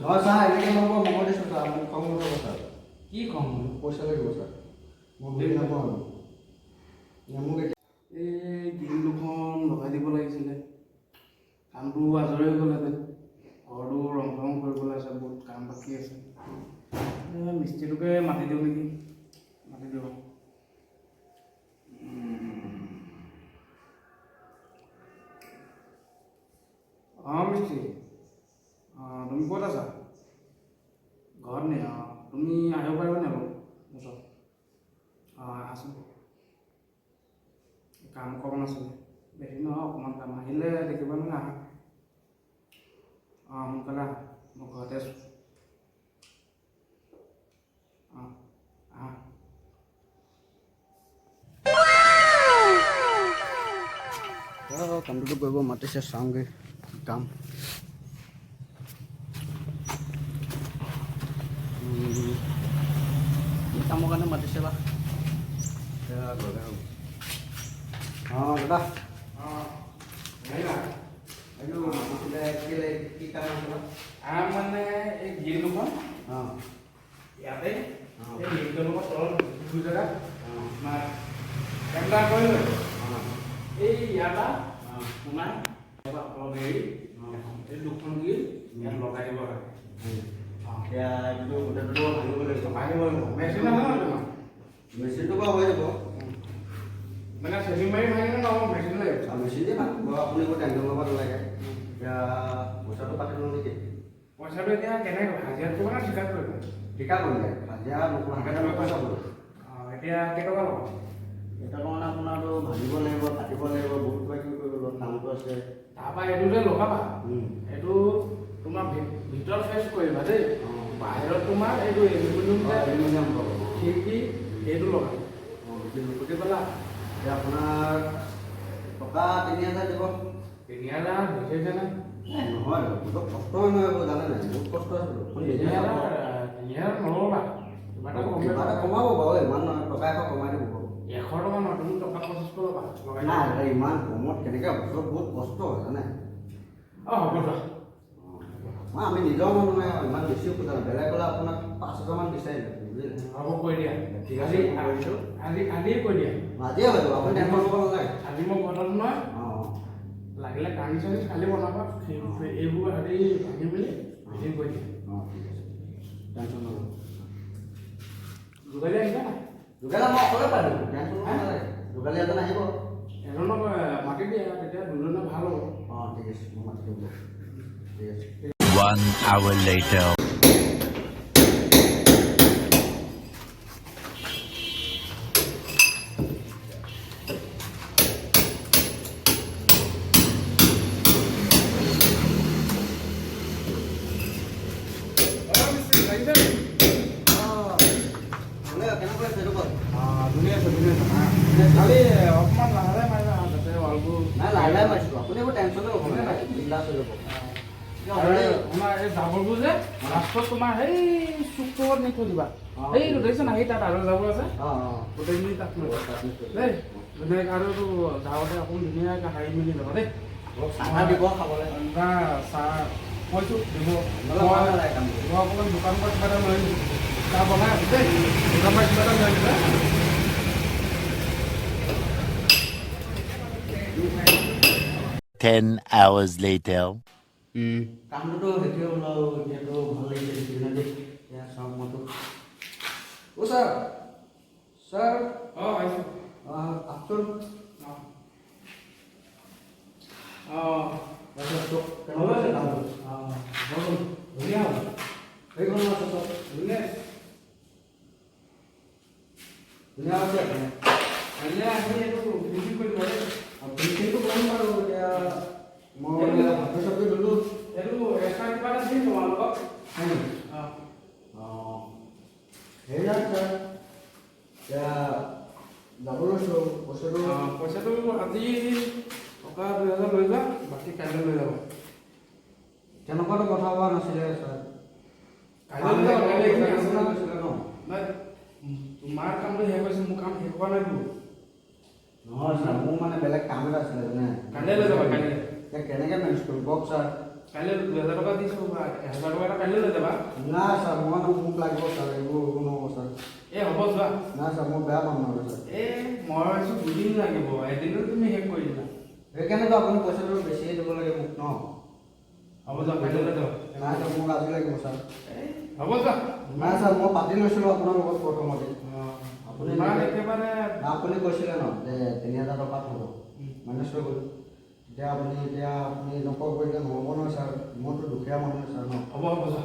নহয় ছাৰ এনেকৈ নহ'ব মই দিছোঁ ছাৰ মোক খং নকৰিব ছাৰ কি খং পইচা লাগিব ছাৰ মই বুজি নাপাওঁ আৰু মোক এই গ্ৰিল দুখন লগাই দিব লাগিছিলে কামটো আজৰি হৈ গ'লহেঁতেন ঘৰটো ৰং ৰং কৰিবলৈ আছে বহুত কাম বাকী আছে মিস্ত্ৰীটোকে মাতি দিওঁ নেকি মাতি দিওঁ অঁ মিস্ত্ৰী অঁ তুমি ক'ত আছা ঘৰত নে অঁ তুমি আহিব পাৰিবা নে অলপ ওচৰত অঁ আছোঁ কাম অকণমান আছিলে বেছি নহয় অকণমান কাম আহিলে দেখিবা নহয় আহা অঁ সোনকালে আহা মই ঘৰতে আছোঁ অঁ আহা কামটোতো কৰিব মাতিছে চাওঁগৈ কাম কি কামৰ কাৰণে মাতিছে বা অঁ দাদা অঁ এইটো মাতিছিলে কেলৈ কি কাম আছিলে মানে এই গ্ৰিল দুখন অঁ ইয়াতে এই গ্ৰিলটোৰ লগত তলত দুই জেগাত তোমাৰ কেমেৰা কৰিলোঁ এই ইয়াত সোমাই অলপ হেৰি এই দুখন গ্ৰিল ইয়াত লগাই দিব লাগে এতিয়া এইটো গোটেইটো ভাঙিব লাগিব ভাঙিব লাগিব মেচিন আছে নহয় তোমাৰ মেচিনটো বাৰু হৈ যাব মানে চেলিং মাৰি ভাঙিলে নহ'ব মেচিন লাগিব মেচিনে ভাঙিব আপুনি একো টেনশ্যন ল'ব নালাগে এতিয়া পইচাটো পাতি লওঁ নেকি পইচাটো এতিয়া কেনেকৈ হাজিৰা কৰিব নে ঠিকাত কৰিব ঠিকা কৰিলে হাজিৰা নোপোৱাকৈ পইচা কৰিব অঁ এতিয়া কেইটকা ল'ব এটা কাৰণে আপোনাৰতো ভাজিব লাগিব কাটিব লাগিব বহুত কিবা কিবি কৰিব লাগিব কামটো আছে তাৰপৰা এইটো যে লগাবা এইটো তোমাৰ ভিতৰত ফেচ কৰিবা দেই বাহিৰত তোমাৰ এইটো এলুমিনিয়াম পাব খিৰিকী এইটো লগাবা বুজি পালা এতিয়া আপোনাৰ টকা ৩,০০০ দিব ৩,০০০ বুজিছে নে নহয় বহুত কষ্ট হয় নহয় এইবোৰ জানে নাই বহুত কষ্ট আছে ৩,০০০ নল'বা কিবা এটা কমাব বাৰু ইমান নহয় টকা 100 কমাই দিব বাৰু 100 টকা নহয় তুমি টকা 25 ল'বা লগাই নাই ইমান কমত কেনেকৈ বছৰত বহুত কষ্ট হয় জানে অঁ হ'ব যোৱা আমি নিজৰ মানুহ ইমান বেছিও খোজা নাই বেলেগ হ'লে আপোনাক 5,000মান বিচাৰিলে বুজিলে হ'ব কৈ দিয়া ঠিক আছে কৰিছোঁ আজিয়ে কৈ দিয়া আজিয়ে হৈ যাব আপুনি টেনশ্যন ল'ব নালাগে আজি মই ঘৰত নহয় অঁ লাগিলে কানি চানি খালি বনাবা এইবোৰ হেৰি ভাঙি মেলি ফিটিং কৰি দিয়া অঁ ঠিক আছে টেনশ্যন নল'ব যোগালী আহিবা নাই যোগালী মই অকলে পাৰিম টেনশ্যন ল'ব নালাগে যোগালী এজন আহিব এজনক মাতি দিয়া তেতিয়া দুজনে ভাল হ'ব অঁ ঠিক আছে মই মাতি দিম ঠিক আছে 1 hour later. ধুনীয়া আছে খালি অকণমান লাহে মাৰিবা যাতে ৱালবোৰ নাই লাহে লাহে মাৰিছোঁ আপুনি একো টেনশ্যনে ল'ব নালাগে বিন্দাছ হৈ যাব তোমাৰ এই জাবৰবোৰ যে লাষ্টত তোমাৰ সেই চুকটোত নি থৈ দিবা সেই দেখিছা না সেই তাত আৰু জাবৰ আছে গোটেইখিনি তাত দেই ধুনীয়াকৈ আৰু এইটো যাওঁতে অকণমান ধুনীয়াকৈ সাৰি মেলি যাব দেই চাহ দিব খাবলৈ চাহ কৈছোঁ দিব নহ'লে ভাল নালাগে কাম কৰি মই অকণমান দোকানৰ পৰা কিবা এটা লৈ আহিছোঁ চাহ বনাই আছোঁ দেই দোকানৰ পৰা কিবা এটা লৈ আহিছোঁ 10 hours later. কামটোতো সেইটোৱে ওলাও এতিয়াতো ভাল লাগিছে দেখিলে দেই এতিয়া চাওক মইতো অ' ছাৰ ছাৰ অঁ আহিছোঁ আহকচোন অঁ কেনেকুৱা আছে কামটো ধুনীয়া হ'ব সেইখন আছে চব ধুনীয়া ধুনীয়া আছে আহিলে আহি এইটো ফিটিং কৰি দিব দেই ফিটিংটো কৰিম বাৰু এতিয়া মই ভাবি চাবি ল'লোঁ এইটো এক্সট্ৰা কিবা এটা দিম তোমালোকক হয় নেকি অঁ অঁ হেৰি আছে ছাৰ এতিয়া যাব লৈছোঁ পইচাটো পইচাটো আজি টকা 2,000 লৈ যোৱা বাকী কাইলৈ লৈ যাব তেনেকুৱাতো কথা হোৱা নাছিলে ছাৰ কাইলৈ লৈ যাব কাইলৈ এইখিনি আছে ন গৈছিলে ন নাই তোমাৰ কামটো শেষ হৈছে মোৰ কাম শেষ হোৱা নাইতো নহয় ছাৰ মোৰ মানে বেলেগ কাম এটা আছিলে জানে কাইলৈ লৈ যাবা কাইলৈ এতিয়া কেনেকৈ মেনেজ কৰিম কওক ছাৰ কাইলৈ 2000 টকা দিছোঁ 1000 টকা এটা কাইলৈ লৈ যাবা নাই ছাৰ মই মোক লাগিব ছাৰ এইবোৰ নহ'ব ছাৰ এই হ'ব যোৱা নাই ছাৰ মই বেয়া পাম নহ'লে ছাৰ মই ভাবিছোঁ 2 দিন লাগিব এদিনত তুমি শেষ কৰি দিলা সেইকাৰণেতো আপুনি পইচাটো বেছিয়ে দিব লাগে মোক ন হ'ব যোৱা কাইলৈ লৈ যাবা নাই ছাৰ মোক আজি লাগিব ছাৰ হ'ব যোৱা নাই ছাৰ মই পাতি লৈছিলোঁ আপোনাৰ লগত প্ৰথমতে আপুনি একেবাৰে আপুনি কৈছিলে ন যে 3000 টকাত হ'ব মেনেজ হৈ গ'ল এতিয়া আপুনি নকওঁ কৰিলে নহ'ব নহয় ছাৰ মইতো দুখীয়া মানুহ ছাৰ ন হ'ব যোৱা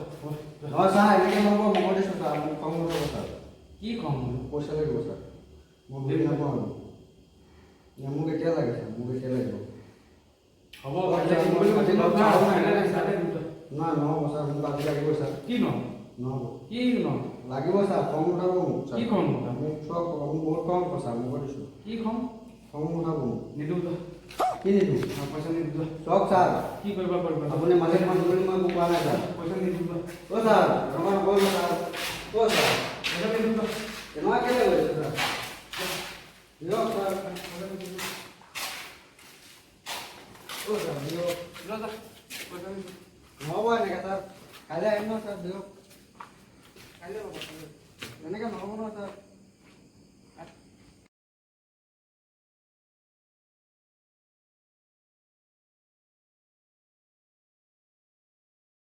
নহয় ছাৰ এনেকৈ নহ'ব মই দিছোঁ ছাৰ মোক খং নকৰিব ছাৰ কি কম পইচা লাগিব ছাৰ মই বুজি নাপাওঁ মোক এতিয়া লাগে ছাৰ মোক এতিয়া লাগিব হ'ব নাই নহ'ব ছাৰ মোক আজি লাগিব ছাৰ কি নহ'ব কি লাগিব ছাৰ খং উঠাব মোক ছাৰ কি খং মোক চব বহুত খং ছাৰ মোক দিছোঁ কি খং উঠাব মোক নিদিওঁ কি নিদিওঁ পইচা নিদিওঁ চব ছাৰ কি কৰিবা আপুনি মালিক মানুহ বুলি মই কোৱা নাই ছাৰ পইচা নিদিওঁ অ' ছাৰ ৰমান কৰিব ছাৰ অ' ছাৰ পইচা নিদিওঁ কেনেকুৱা কেলৈ কৰিছে ছাৰ দিয়ক ছাৰ অ' ছাৰ দিয়ক পইচা নিদিওঁ নহ'ব এনেকৈ ছাৰ কাইলৈ আহিম ন ছাৰ দিয়ক কাইলৈ হ'ব এনেকৈ নহ'ব নহয় ছাৰ